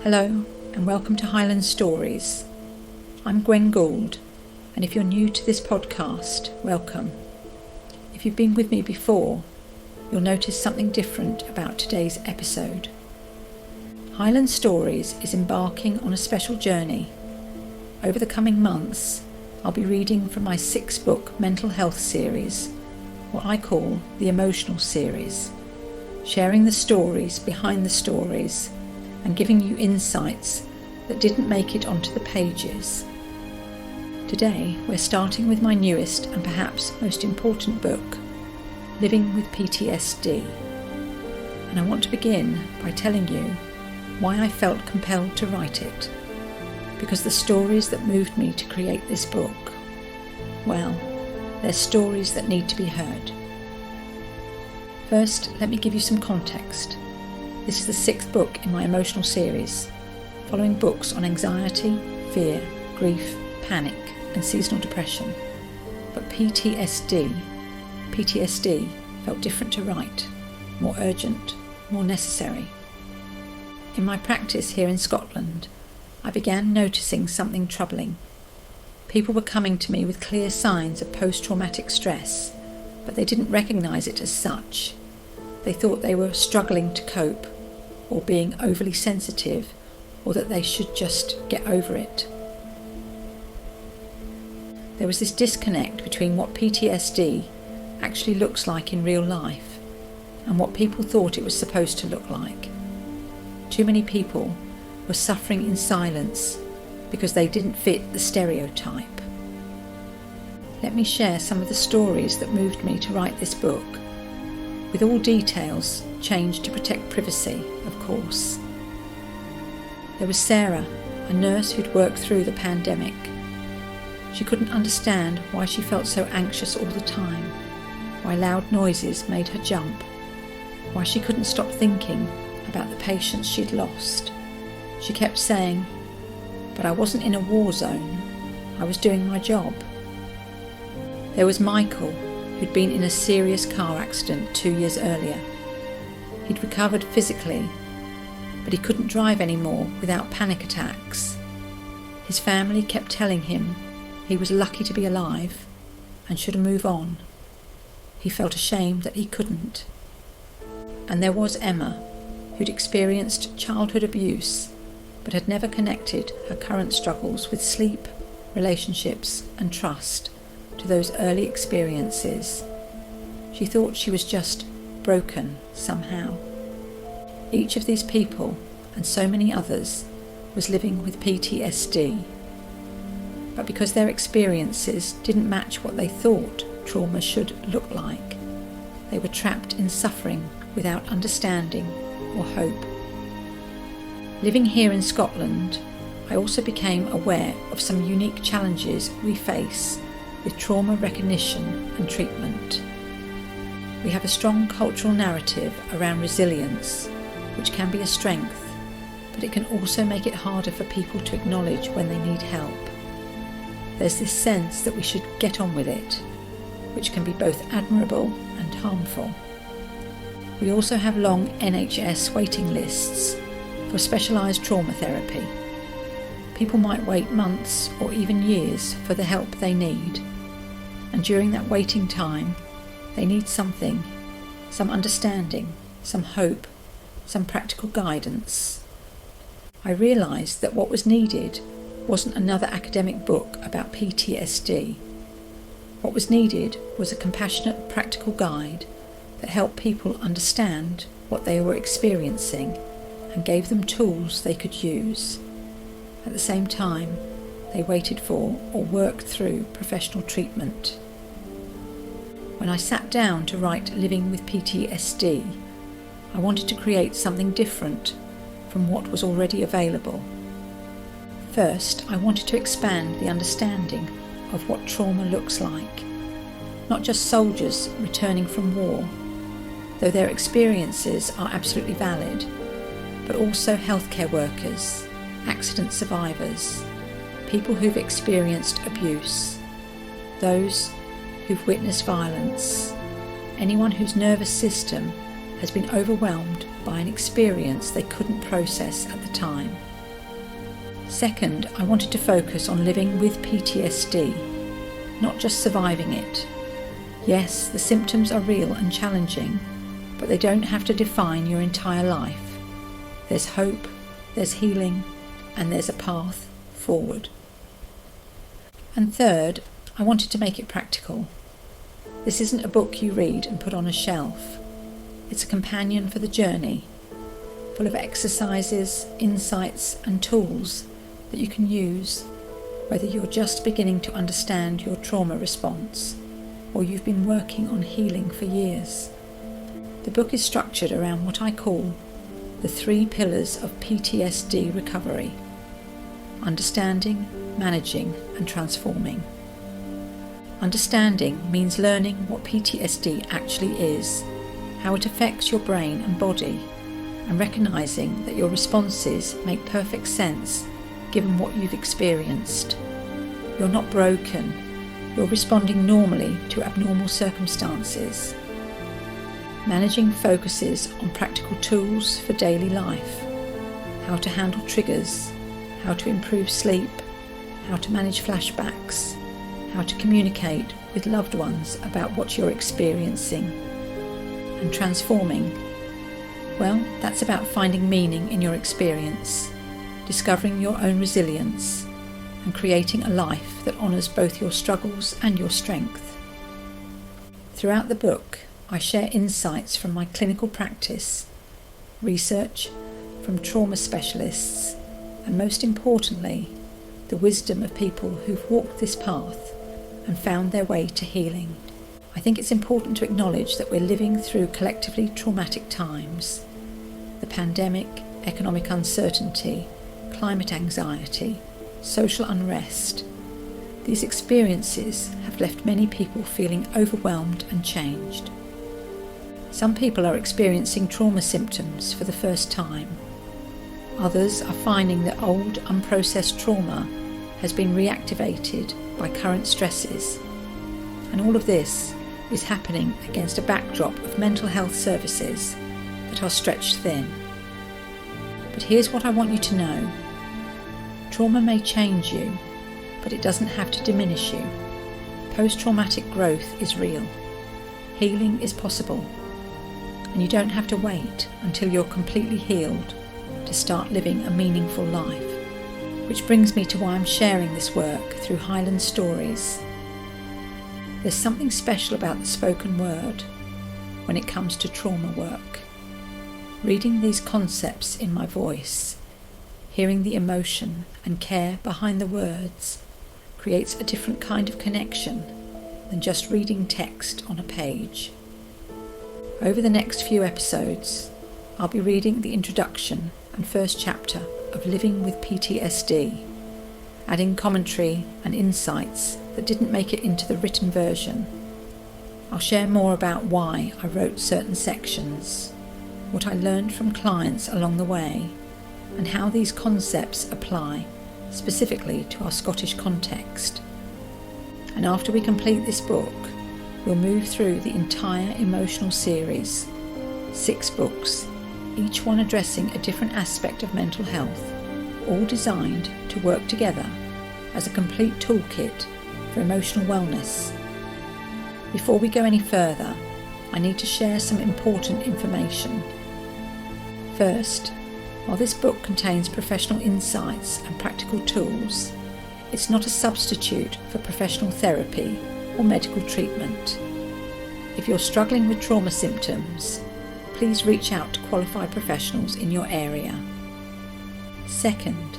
Hello and welcome to Highland Stories. I'm Gwen Gould, and if you're new to this podcast, welcome. If you've been with me before, you'll notice something different about today's episode. Highland Stories is embarking on a special journey. Over the coming months, I'll be reading from my 6-book mental health series, what I call the emotional series, sharing the stories behind the stories and giving you insights that didn't make it onto the pages. Today, we're starting with my newest and perhaps most important book, Living with PTSD. And I want to begin by telling you why I felt compelled to write it. Because the stories that moved me to create this book, well, they're stories that need to be heard. First, let me give you some context. This is the 6th book in my emotional series, following books on anxiety, fear, grief, panic, and seasonal depression. But PTSD felt different to write, more urgent, more necessary. In my practice here in Scotland, I began noticing something troubling. People were coming to me with clear signs of post-traumatic stress, but they didn't recognise it as such. They thought they were struggling to cope, or being overly sensitive, or that they should just get over it. There was this disconnect between what PTSD actually looks like in real life and what people thought it was supposed to look like. Too many people were suffering in silence because they didn't fit the stereotype. Let me share some of the stories that moved me to write this book, with all details changed to protect privacy, of course. There was Sarah, a nurse who'd worked through the pandemic. She couldn't understand why she felt so anxious all the time, why loud noises made her jump, why she couldn't stop thinking about the patients she'd lost. She kept saying, "But I wasn't in a war zone. I was doing my job." There was Michael, who'd been in a serious car accident 2 years earlier. He'd recovered physically, but he couldn't drive anymore without panic attacks. His family kept telling him he was lucky to be alive and should move on. He felt ashamed that he couldn't. And there was Emma, who'd experienced childhood abuse, but had never connected her current struggles with sleep, relationships, and trust to those early experiences. She thought she was just broken somehow. Each of these people, and so many others, was living with PTSD. But because their experiences didn't match what they thought trauma should look like, they were trapped in suffering without understanding or hope. Living here in Scotland, I also became aware of some unique challenges we face with trauma recognition and treatment. We have a strong cultural narrative around resilience, which can be a strength, but it can also make it harder for people to acknowledge when they need help. There's this sense that we should get on with it, which can be both admirable and harmful. We also have long NHS waiting lists for specialised trauma therapy. People might wait months or even years for the help they need, and during that waiting time, they need something, some understanding, some hope, some practical guidance. I realised that what was needed wasn't another academic book about PTSD. What was needed was a compassionate, practical guide that helped people understand what they were experiencing and gave them tools they could use. At the same time, they waited for or worked through professional treatment. When I sat down to write Living with PTSD, I wanted to create something different from what was already available. First, I wanted to expand the understanding of what trauma looks like. Not just soldiers returning from war, though their experiences are absolutely valid, but also healthcare workers, accident survivors, people who've experienced abuse, those who've witnessed violence, anyone whose nervous system has been overwhelmed by an experience they couldn't process at the time. Second, I wanted to focus on living with PTSD, not just surviving it. Yes, the symptoms are real and challenging, but they don't have to define your entire life. There's hope, there's healing, and there's a path forward. And third, I wanted to make it practical. This isn't a book you read and put on a shelf. It's a companion for the journey, full of exercises, insights, and tools that you can use whether you're just beginning to understand your trauma response or you've been working on healing for years. The book is structured around what I call the 3 pillars of PTSD recovery: understanding, managing, and transforming. Understanding means learning what PTSD actually is, how it affects your brain and body, and recognising that your responses make perfect sense given what you've experienced. You're not broken, you're responding normally to abnormal circumstances. Managing focuses on practical tools for daily life: how to handle triggers, how to improve sleep, how to manage flashbacks, how to communicate with loved ones about what you're experiencing. And transforming, well, that's about finding meaning in your experience, discovering your own resilience, and creating a life that honours both your struggles and your strength. Throughout the book, I share insights from my clinical practice, research from trauma specialists, and most importantly, the wisdom of people who've walked this path and found their way to healing. I think it's important to acknowledge that we're living through collectively traumatic times. The pandemic, economic uncertainty, climate anxiety, social unrest. These experiences have left many people feeling overwhelmed and changed. Some people are experiencing trauma symptoms for the first time. Others are finding that old, unprocessed trauma has been reactivated by current stresses. And all of this is happening against a backdrop of mental health services that are stretched thin. But here's what I want you to know. Trauma may change you, but it doesn't have to diminish you. Post-traumatic growth is real. Healing is possible. And you don't have to wait until you're completely healed to start living a meaningful life. Which brings me to why I'm sharing this work through Highland Stories. There's something special about the spoken word when it comes to trauma work. Reading these concepts in my voice, hearing the emotion and care behind the words, creates a different kind of connection than just reading text on a page. Over the next few episodes, I'll be reading the introduction and first chapter of Living with PTSD, adding commentary and insights that didn't make it into the written version. I'll share more about why I wrote certain sections, what I learned from clients along the way, and how these concepts apply specifically to our Scottish context. And after we complete this book, we'll move through the entire emotional series, 6 books, each one addressing a different aspect of mental health, all designed to work together as a complete toolkit for emotional wellness. Before we go any further, I need to share some important information. First, while this book contains professional insights and practical tools, it's not a substitute for professional therapy or medical treatment. If you're struggling with trauma symptoms, please reach out to qualified professionals in your area. Second,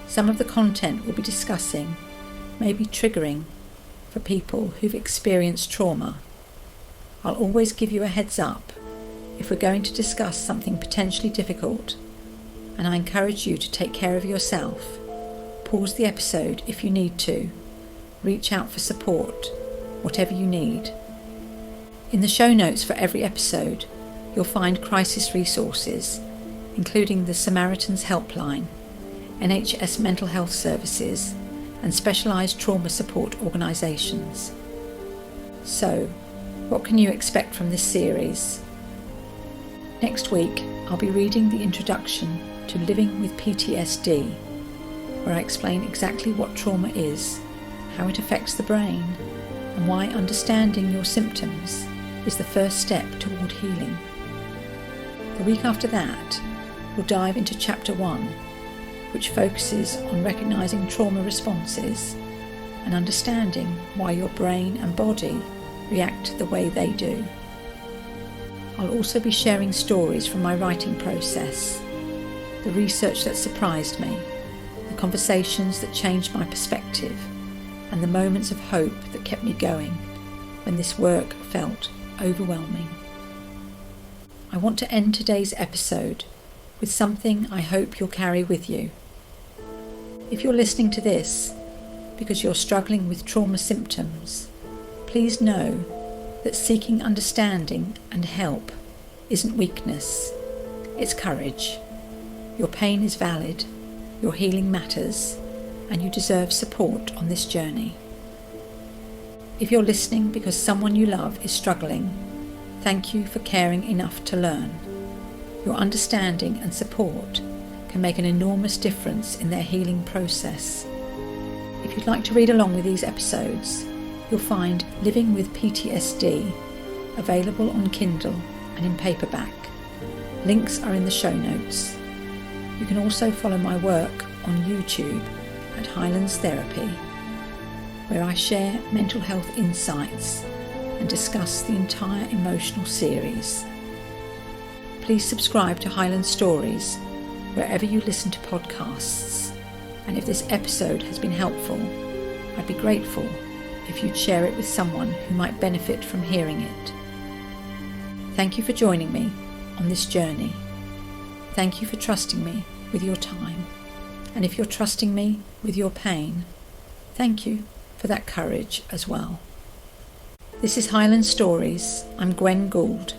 some of the content we'll be discussing may be triggering for people who've experienced trauma. I'll always give you a heads up if we're going to discuss something potentially difficult, and I encourage you to take care of yourself. Pause the episode if you need to. Reach out for support, whatever you need. In the show notes for every episode, you'll find crisis resources, including the Samaritan's Helpline, NHS mental health services, and specialised trauma support organisations. So, what can you expect from this series? Next week, I'll be reading the introduction to Living with PTSD. where I explain exactly what trauma is, how it affects the brain, and why understanding your symptoms is the first step toward healing. The week after that, we'll dive into Chapter 1, which focuses on recognising trauma responses and understanding why your brain and body react the way they do. I'll also be sharing stories from my writing process, the research that surprised me, the conversations that changed my perspective, and the moments of hope that kept me going when this work felt overwhelming. I want to end today's episode with something I hope you'll carry with you. If you're listening to this because you're struggling with trauma symptoms, please know that seeking understanding and help isn't weakness, it's courage. Your pain is valid, your healing matters, and you deserve support on this journey. If you're listening because someone you love is struggling, thank you for caring enough to learn. Your understanding and support can make an enormous difference in their healing process. If you'd like to read along with these episodes, you'll find Living with PTSD available on Kindle and in paperback. Links are in the show notes. You can also follow my work on YouTube at Highlands Therapy, where I share mental health insights and discuss the entire emotional series. Please subscribe to Highland Stories wherever you listen to podcasts, and if this episode has been helpful, I'd be grateful if you'd share it with someone who might benefit from hearing it. Thank you for joining me on this journey. Thank you for trusting me with your time, and if you're trusting me with your pain, thank you for that courage as well. This is Highland Stories. I'm Gwen Gould,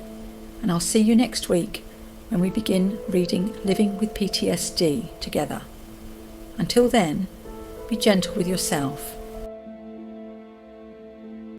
and I'll see you next week when we begin reading Living with PTSD together. Until then, be gentle with yourself